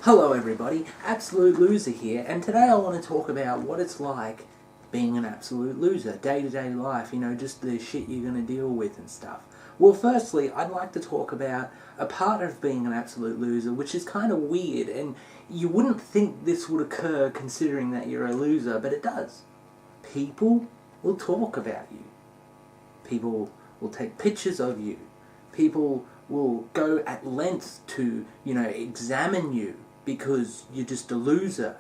Hello everybody, Absolute Loser here, and today I want to talk about what it's like being an absolute loser, day-to-day life, just the shit you're going to deal with and stuff. Well, firstly, I'd like to talk about a part of being an absolute loser, which is kind of weird, and you wouldn't think this would occur considering that you're a loser, but it does. People will talk about you. People will take pictures of you. People will go at lengths to, examine you because you're just a loser.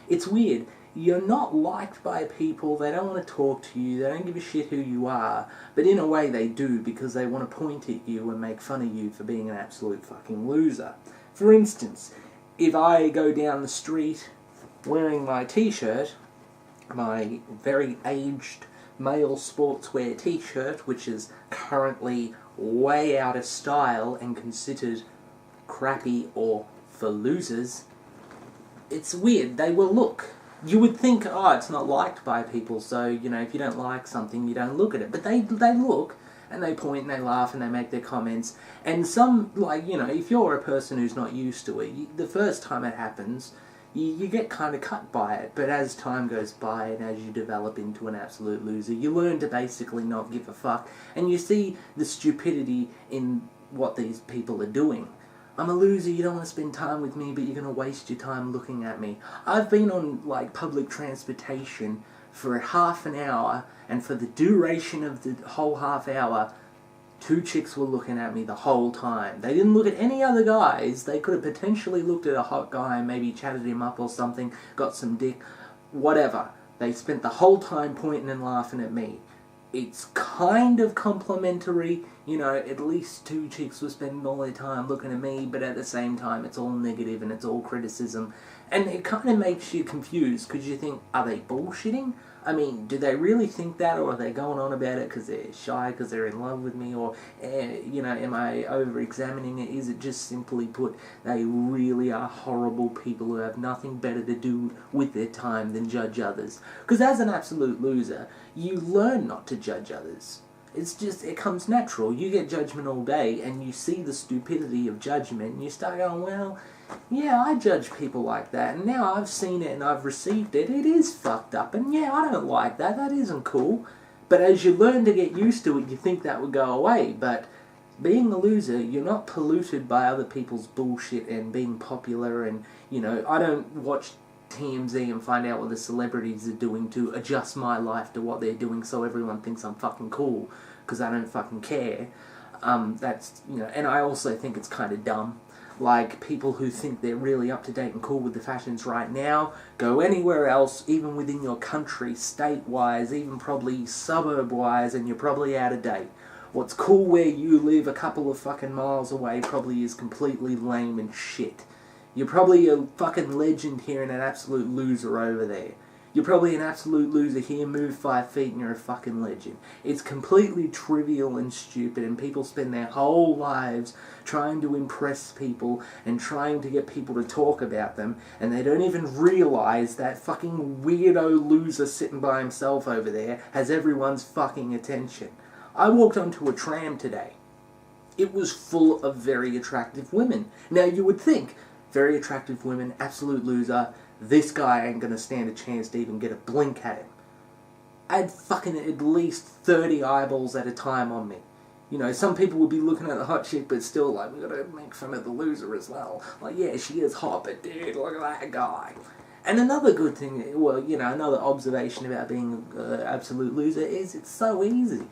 It's weird. You're not liked by people. They don't want to talk to you. They don't give a shit who you are. But in a way they do, because they want to point at you and make fun of you for being an absolute fucking loser. For instance, if I go down the street wearing my t-shirt, my very aged male sportswear t-shirt, which is currently way out of style and considered crappy or for losers, it's weird. They will look. You would think, it's not liked by people, so, if you don't like something, you don't look at it. But they look, and they point, and they laugh, and they make their comments. And some, if you're a person who's not used to it, the first time it happens, you get kind of cut by it. But as time goes by, and as you develop into an absolute loser, you learn to basically not give a fuck. And you see the stupidity in what these people are doing. I'm a loser, you don't want to spend time with me, but you're going to waste your time looking at me. I've been on, public transportation for half an hour, and for the duration of the whole half hour, 2 chicks were looking at me the whole time. They didn't look at any other guys. They could have potentially looked at a hot guy and maybe chatted him up or something, got some dick, whatever. They spent the whole time pointing and laughing at me. It's kind of complimentary, at least 2 chicks were spending all their time looking at me, but at the same time it's all negative and it's all criticism. And it kind of makes you confused, because you think, are they bullshitting? I mean, do they really think that, or are they going on about it because they're shy, because they're in love with me, or, am I over-examining it? Is it just simply put, they really are horrible people who have nothing better to do with their time than judge others? Because as an absolute loser, you learn not to judge others. It's just, it comes natural. You get judgment all day, and you see the stupidity of judgment, and you start going, well, yeah, I judge people like that, and now I've seen it and I've received it. It is fucked up, and yeah, I don't like that. That isn't cool. But as you learn to get used to it, you think that would go away. But being a loser, you're not polluted by other people's bullshit and being popular, and, I don't watch TMZ and find out what the celebrities are doing to adjust my life to what they're doing so everyone thinks I'm fucking cool, because I don't fucking care. That's, and I also think it's kind of dumb. People who think they're really up-to-date and cool with the fashions right now, go anywhere else, even within your country, state-wise, even probably suburb-wise, and you're probably out of date. What's cool where you live a couple of fucking miles away probably is completely lame and shit. You're probably a fucking legend here and an absolute loser over there. You're probably an absolute loser here, move 5 feet and you're a fucking legend. It's completely trivial and stupid, and people spend their whole lives trying to impress people and trying to get people to talk about them, and they don't even realise that fucking weirdo loser sitting by himself over there has everyone's fucking attention. I walked onto a tram today. It was full of very attractive women. Now you would think, very attractive women, absolute loser, this guy ain't gonna stand a chance to even get a blink at him. I had fucking at least 30 eyeballs at a time on me. Some people would be looking at the hot chick, but still, we gotta make fun of the loser as well. Yeah, she is hot, but dude, look at that guy. And another good thing, another observation about being an absolute loser is it's so easy.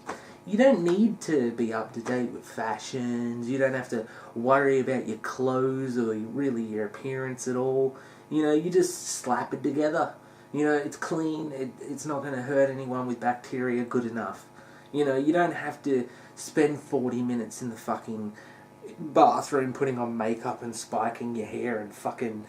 You don't need to be up to date with fashions. You don't have to worry about your clothes or really your appearance at all. You just slap it together. It's clean. It's not going to hurt anyone with bacteria. Good enough. You don't have to spend 40 minutes in the fucking bathroom putting on makeup and spiking your hair and fucking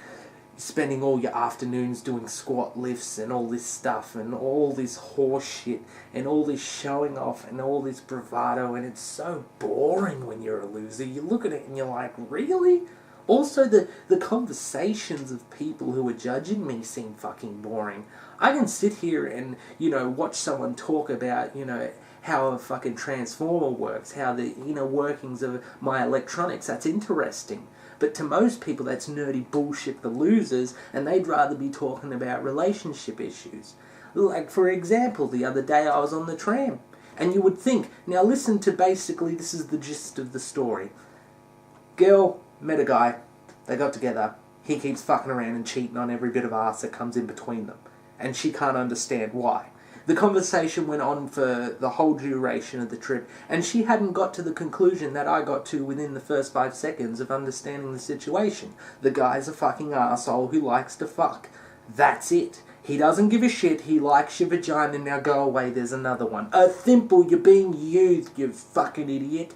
spending all your afternoons doing squat lifts and all this stuff and all this horse shit and all this showing off and all this bravado, and it's so boring when you're a loser. You look at it and you're like, really? Also, the conversations of people who are judging me seem fucking boring. I can sit here and, watch someone talk about, how a fucking transformer works, how the inner workings of my electronics, that's interesting. But to most people, that's nerdy bullshit for losers, and they'd rather be talking about relationship issues. Like, for example, the other day I was on the tram, and you would think, now listen to basically, this is the gist of the story. Girl met a guy, they got together, he keeps fucking around and cheating on every bit of ass that comes in between them, and she can't understand why. The conversation went on for the whole duration of the trip, and she hadn't got to the conclusion that I got to within the first 5 seconds of understanding the situation. The guy's a fucking arsehole who likes to fuck. That's it. He doesn't give a shit, he likes your vagina, now go away, there's another one. Thimble, you're being used, you fucking idiot.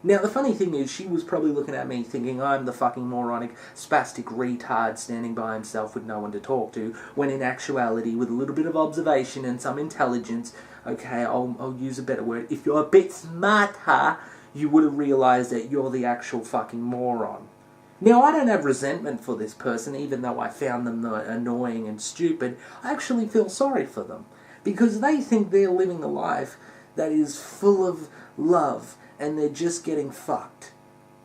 Now, the funny thing is, she was probably looking at me thinking I'm the fucking moronic, spastic retard standing by himself with no one to talk to, when in actuality, with a little bit of observation and some intelligence, okay, I'll use a better word, if you're a bit smarter, you would have realised that you're the actual fucking moron. Now, I don't have resentment for this person, even though I found them annoying and stupid. I actually feel sorry for them, because they think they're living a life that is full of love, and they're just getting fucked.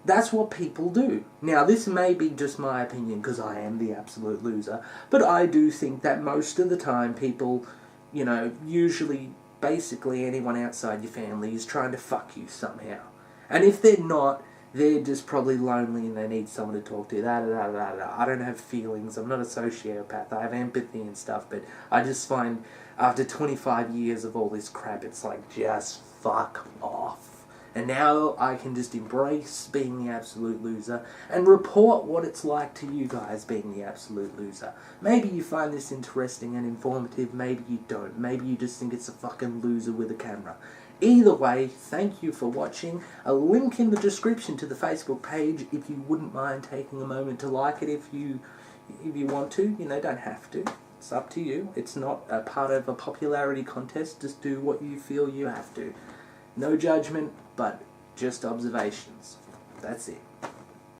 That's what people do. Now, this may be just my opinion, because I am the absolute loser, but I do think that most of the time people, usually, basically anyone outside your family is trying to fuck you somehow. And if they're not, they're just probably lonely and they need someone to talk to. I don't have feelings. I'm not a sociopath. I have empathy and stuff, but I just find after 25 years of all this crap, it's like, just fuck off. And now I can just embrace being the absolute loser and report what it's like to you guys being the absolute loser. Maybe you find this interesting and informative, maybe you don't. Maybe you just think it's a fucking loser with a camera. Either way, thank you for watching. A link in the description to the Facebook page if you wouldn't mind taking a moment to like it if you want to. Don't have to. It's up to you. It's not a part of a popularity contest. Just do what you feel you have to. No judgment, but just observations. That's it.